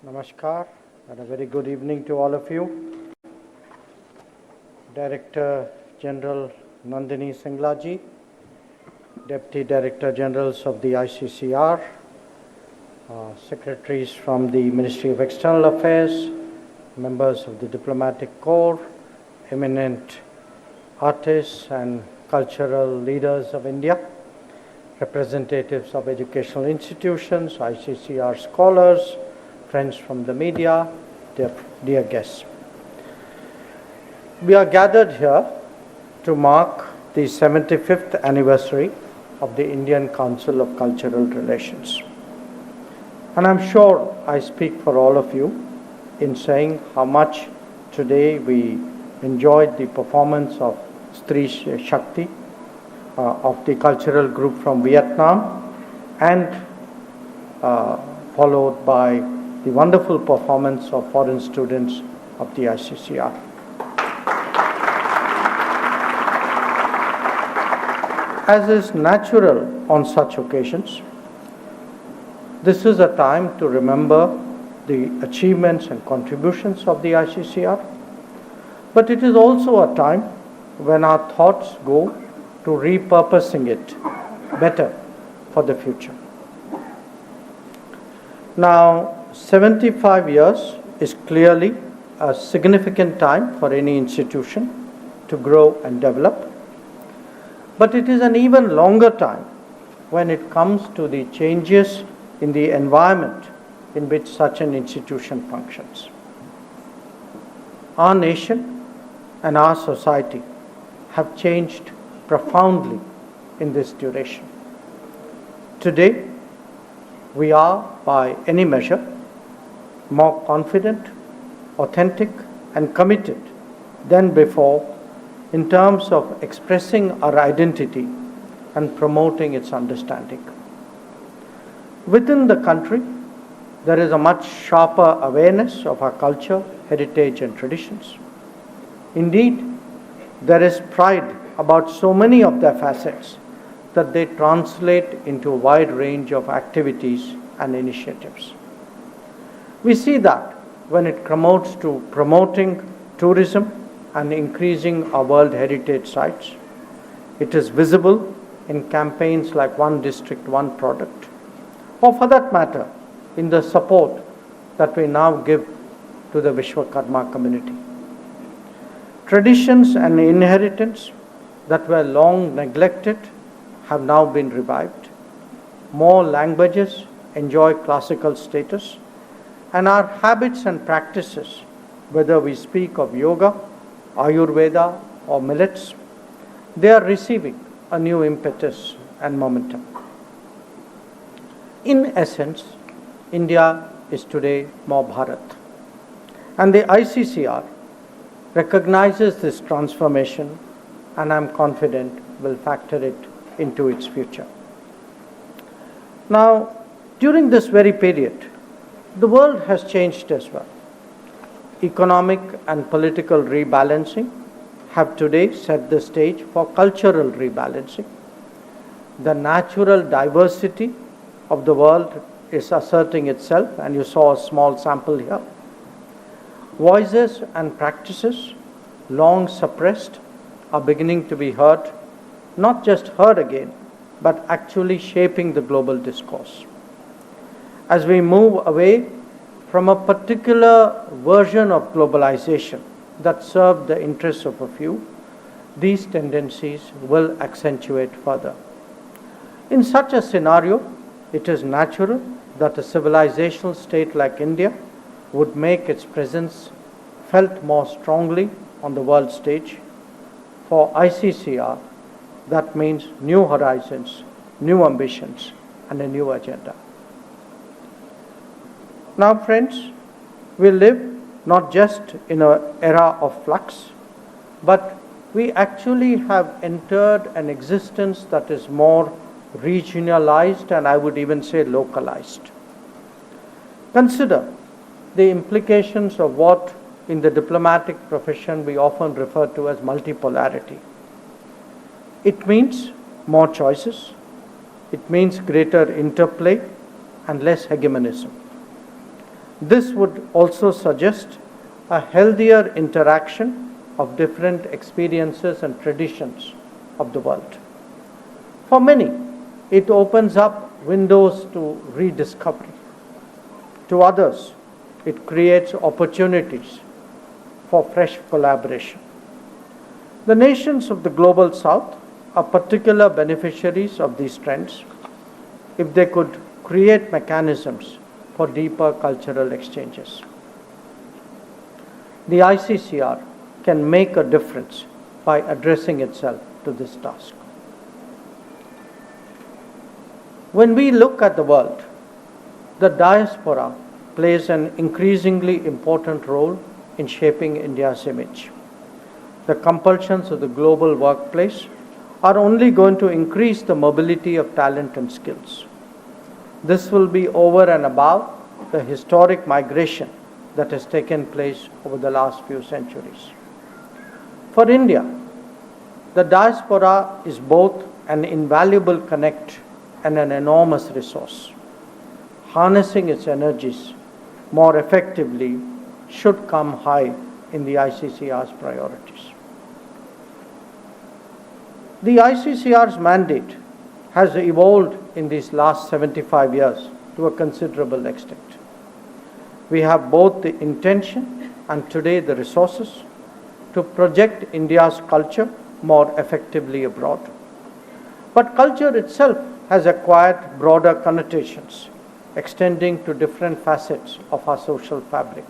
Namaskar and a very good evening to all of you. Director General Nandini Singlaji, Deputy Director Generals of the ICCR, Secretaries from the Ministry of External Affairs, members of the Diplomatic Corps, eminent artists and cultural leaders of India, representatives of educational institutions, ICCR scholars, friends from the media, dear guests. We are gathered here to mark the 75th anniversary of the Indian Council of Cultural Relations. And I'm sure I speak for all of you in saying how much today we enjoyed the performance of Stri Shakti of the cultural group from Vietnam and followed by the wonderful performance of foreign students of the ICCR. As is natural on such occasions, this is a time to remember the achievements and contributions of the ICCR, but it is also a time when our thoughts go to repurposing it better for the future. Now, 75 years is clearly a significant time for any institution to grow and develop, but it is an even longer time when it comes to the changes in the environment in which such an institution functions. Our nation and our society have changed profoundly in this duration. Today, we are, by any measure, more confident, authentic, and committed than before in terms of expressing our identity and promoting its understanding. Within the country, there is a much sharper awareness of our culture, heritage, and traditions. Indeed, there is pride about so many of their facets that they translate into a wide range of activities and initiatives. We see that when it promotes to promoting tourism and increasing our World Heritage sites. It is visible in campaigns like One District, One Product, or for that matter, in the support that we now give to the Vishwakarma community. Traditions and inheritance that were long neglected have now been revived. More languages enjoy classical status, and our habits and practices, whether we speak of yoga, Ayurveda, or millets, they are receiving a new impetus and momentum. In essence, India is today more Bharat, and the ICCR recognizes this transformation, and I'm confident will factor it into its future. Now, during this very period, the world has changed as well. Economic and political rebalancing have today set the stage for cultural rebalancing. The natural diversity of the world is asserting itself, and you saw a small sample here. Voices and practices long suppressed are beginning to be heard, not just heard again, but actually shaping the global discourse. As we move away from a particular version of globalization that served the interests of a few, these tendencies will accentuate further. In such a scenario, it is natural that a civilizational state like India would make its presence felt more strongly on the world stage. For ICCR, that means new horizons, new ambitions, and a new agenda. Now, friends, we live not just in an era of flux, but we actually have entered an existence that is more regionalized and I would even say localized. Consider the implications of what in the diplomatic profession we often refer to as multipolarity. It means more choices, it means greater interplay and less hegemonism. This would also suggest a healthier interaction of different experiences and traditions of the world. For many, it opens up windows to rediscovery. To others, it creates opportunities for fresh collaboration. The nations of the Global South are particular beneficiaries of these trends if they could create mechanisms for deeper cultural exchanges. The ICCR can make a difference by addressing itself to this task. When we look at the world, the diaspora plays an increasingly important role in shaping India's image. The compulsions of the global workplace are only going to increase the mobility of talent and skills. This will be over and above the historic migration that has taken place over the last few centuries. For India, the diaspora is both an invaluable connect and an enormous resource. Harnessing its energies more effectively should come high in the ICCR's priorities. The ICCR's mandate has evolved in these last 75 years to a considerable extent. We have both the intention and today the resources to project India's culture more effectively abroad. But culture itself has acquired broader connotations, extending to different facets of our social fabric.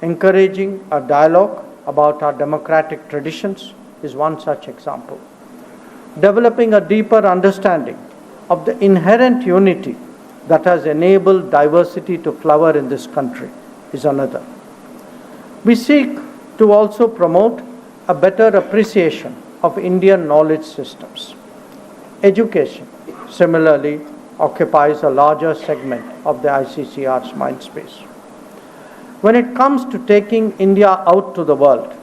Encouraging a dialogue about our democratic traditions is one such example. Developing a deeper understanding of the inherent unity that has enabled diversity to flower in this country is another. We seek to also promote a better appreciation of Indian knowledge systems. Education, similarly, occupies a larger segment of the ICCR's mindspace. When it comes to taking India out to the world,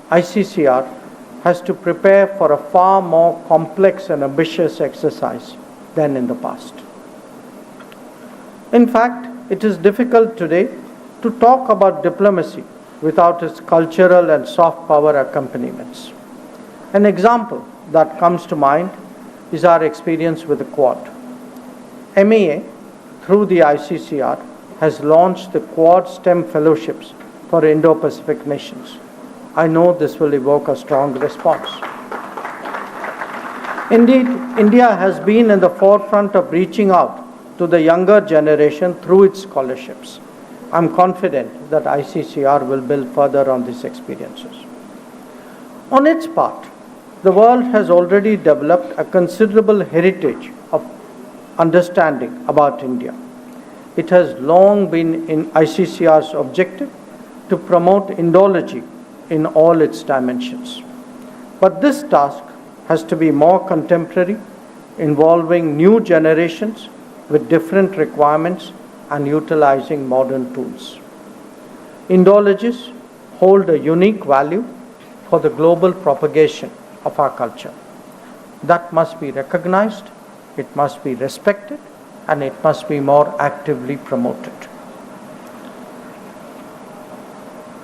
ICCR has to prepare for a far more complex and ambitious exercise than in the past. In fact, it is difficult today to talk about diplomacy without its cultural and soft power accompaniments. An example that comes to mind is our experience with the Quad. MEA, through the ICCR, has launched the Quad STEM Fellowships for Indo-Pacific nations. I know this will evoke a strong response. Indeed, India has been in the forefront of reaching out to the younger generation through its scholarships. I'm confident that ICCR will build further on these experiences. On its part, the world has already developed a considerable heritage of understanding about India. It has long been in ICCR's objective to promote Indology in all its dimensions. But this task has to be more contemporary, involving new generations with different requirements and utilizing modern tools. Indologists hold a unique value for the global propagation of our culture. That must be recognized, it must be respected, and it must be more actively promoted.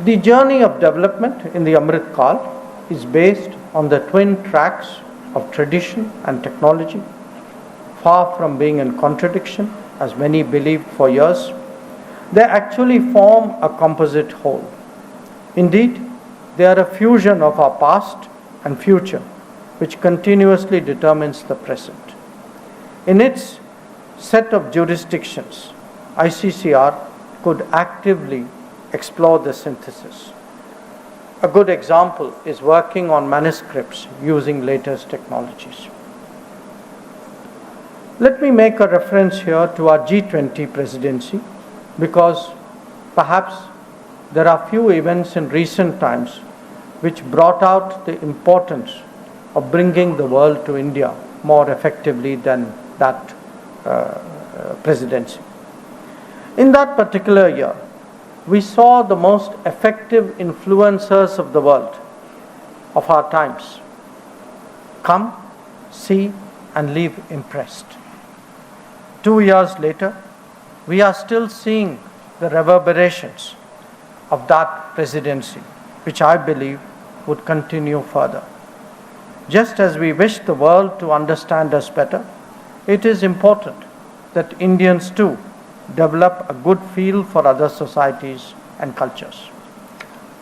The journey of development in the Amrit Kal is based on the twin tracks of tradition and technology. Far from being in contradiction, as many believed for years, they actually form a composite whole. Indeed, they are a fusion of our past and future, which continuously determines the present. In its set of jurisdictions, ICCR could actively explore the synthesis. A good example is working on manuscripts using latest technologies. Let me make a reference here to our G20 presidency because perhaps there are few events in recent times which brought out the importance of bringing the world to India more effectively than that presidency. In that particular year, we saw the most effective influencers of the world of our times come, see, and leave impressed. 2 years later, we are still seeing the reverberations of that presidency, which I believe would continue further. Just as we wish the world to understand us better, it is important that Indians too develop a good feel for other societies and cultures.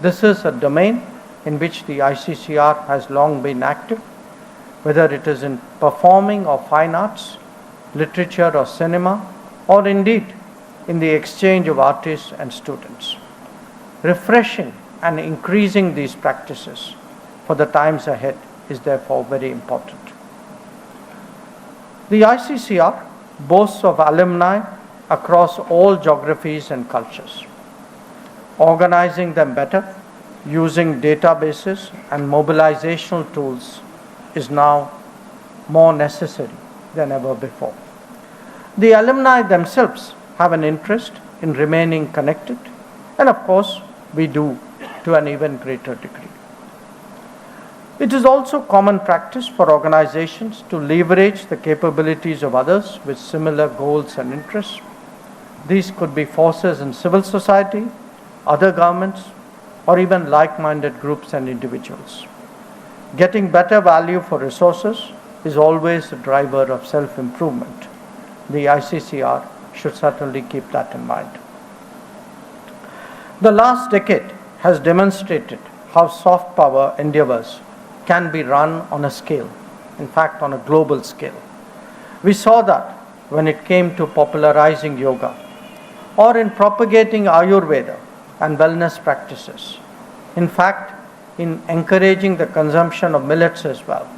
This is a domain in which the ICCR has long been active, whether it is in performing or fine arts, literature or cinema, or indeed in the exchange of artists and students. Refreshing and increasing these practices for the times ahead is therefore very important. The ICCR boasts of alumni across all geographies and cultures. Organizing them better, using databases and mobilizational tools is now more necessary than ever before. The alumni themselves have an interest in remaining connected, and of course, we do to an even greater degree. It is also common practice for organizations to leverage the capabilities of others with similar goals and interests. These could be forces in civil society, other governments, or even like-minded groups and individuals. Getting better value for resources is always a driver of self-improvement. The ICCR should certainly keep that in mind. The last decade has demonstrated how soft power endeavors can be run on a scale, in fact on a global scale. We saw that when it came to popularizing yoga, or in propagating Ayurveda and wellness practices. In fact, in encouraging the consumption of millets as well,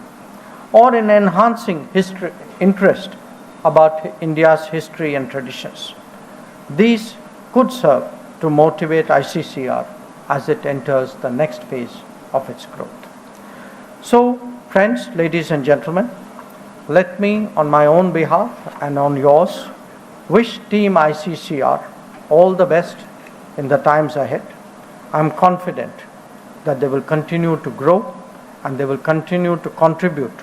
or in enhancing interest about India's history and traditions. These could serve to motivate ICCR as it enters the next phase of its growth. So, friends, ladies and gentlemen, let me, on my own behalf and on yours, wish Team ICCR all the best in the times ahead. I am confident that they will continue to grow and they will continue to contribute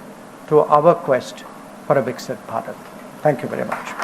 to our quest for a Viksit Bharat. Thank you very much.